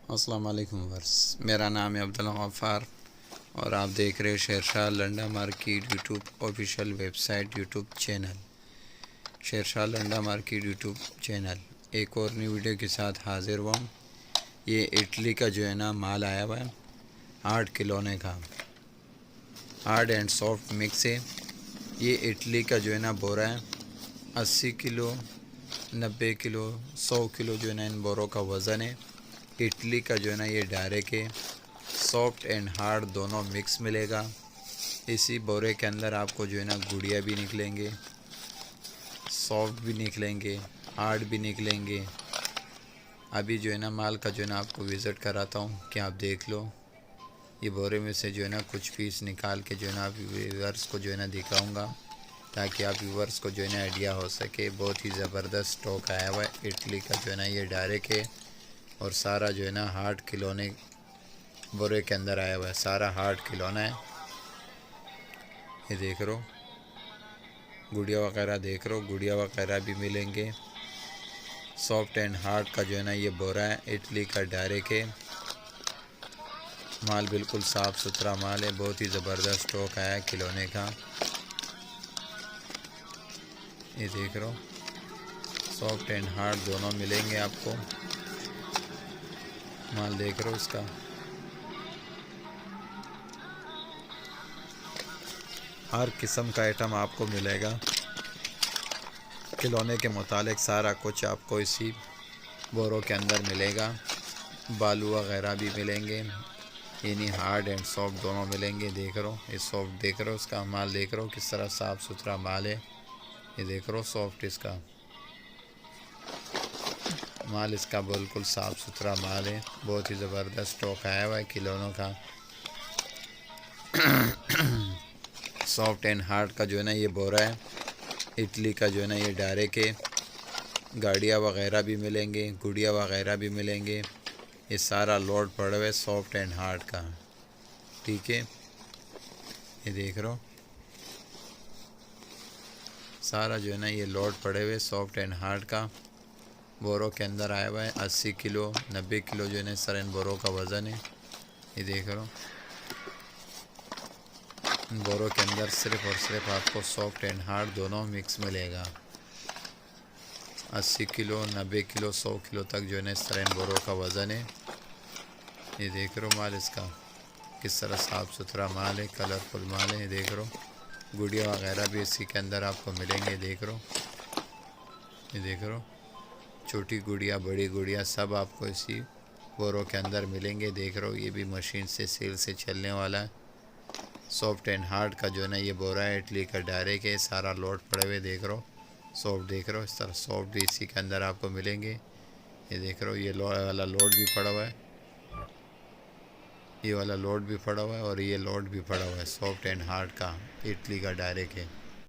अस्सलाम वालेकुम वर्स, मेरा नाम है अब्दुल गफ़ार और आप देख रहे हैं Shershah Landa market YouTube official website YouTube channel. Shershah Landa market YouTube channel एक और न्यू वीडियो के साथ हाजिर हुआ। ये इटली का जो है ना माल आया हुआ है 8 किलोने का, हार्ड एंड सॉफ्ट मिक्स है। ये इटली का जो है ना बोरा है, 80 किलो 90 किलो 100 किलो जो है ना इन बोरों का वज़न है। इटली का जो है ना ये डायरेक्ट है, सॉफ्ट एंड हार्ड दोनों मिक्स मिलेगा। इसी बोरे के अंदर आपको जो है ना गुड़िया भी निकलेंगे, सॉफ्ट भी निकलेंगे, हार्ड भी निकलेंगे। अभी जो है ना माल का जो है ना आपको विज़िट कराता हूँ कि आप देख लो। ये बोरे में से जो है ना कुछ पीस निकाल के जो है ना आप व्यूअर्स को जो है ना दिखाऊँगा, ताकि आप व्यूअर्स को जो है ना आइडिया हो सके। बहुत ही ज़बरदस्त स्टॉक आया हुआ है इटली का जो है ना ये डायरेक्ट है, और सारा जो है ना हार्ड खिलौने बोरे के अंदर आया हुआ है, सारा हार्ड खिलौना है। ये देख रो गुड़िया वगैरह, देख रो गुड़िया वगैरह भी मिलेंगे। सॉफ्ट एंड हार्ड का जो है ना ये बोरा है, इटली का डायरेक्ट है। माल बिल्कुल साफ़ सुथरा माल है, बहुत ही ज़बरदस्त स्टॉक आया है खिलौने का। ये देख रो सॉफ्ट एंड हार्ड दोनों मिलेंगे आपको। माल देख रो इसका, हर किस्म का आइटम आपको मिलेगा। खिलौने के मुतालिक सारा कुछ आपको इसी बोरों के अंदर मिलेगा। बालू वगैरह भी मिलेंगे, यानी हार्ड एंड सॉफ्ट दोनों मिलेंगे। देख रहे हो ये सॉफ्ट, देख रहे हो इसका माल, देख रहे हो किस तरह साफ़ सुथरा माल है। ये देख रहे हो सॉफ्ट इसका माल, इसका बिल्कुल साफ़ सुथरा माल है। बहुत ही ज़बरदस्त स्टॉक आया हुआ है खिलौनों का। सॉफ्ट एंड हार्ड का जो है ना ये बोरा है, इटली का जो है ना ये डायरेक्ट है। गाड़ियाँ वगैरह भी मिलेंगे, गुड़िया वगैरह भी मिलेंगे। ये सारा लोड पड़ा हुआ है सॉफ्ट एंड हार्ड का, ठीक है। ये देख रहे हो सारा जो है ना ये लोड पड़े हुए सॉफ्ट एंड हार्ड का बोरों के अंदर आया हुआ है। 80 किलो 90 किलो जो है ना सर इन बोरों का वज़न है। ये देख रहे हो इन बोरों के अंदर सिर्फ़ और सिर्फ आपको सॉफ्ट एंड हार्ड दोनों मिक्स मिलेगा। 80 किलो 90 किलो 100 किलो तक जो है ना इस तरह इन बोरों का वज़न है। ये देख रहे हो माल इसका किस तरह साफ़ सुथरा माल है, कलरफुल माल है। ये देख रहे हो गुड़िया वगैरह भी इसी के अंदर आपको मिलेंगे। देख रहे हो ये देख रहे हो छोटी गुड़िया बड़ी गुड़िया सब आपको इसी बोरों के अंदर मिलेंगे। देख रहे हो ये भी मशीन से सेल से चलने वाला है। सॉफ्ट एंड हार्ड का जो है ना ये बोरा है, इटली का डायरेक्ट है। सारा लोड पड़े हुए देख रहे हो, सॉफ्ट देख रहे हो इस तरह सॉफ्ट भी इसी के अंदर आपको मिलेंगे। ये देख रहे हो ये वाला लोड भी पड़ा हुआ है, ये वाला लोड भी पड़ा हुआ है और ये लोड भी पड़ा हुआ है। सॉफ्ट एंड हार्ड का इटली का डायरेक्ट है।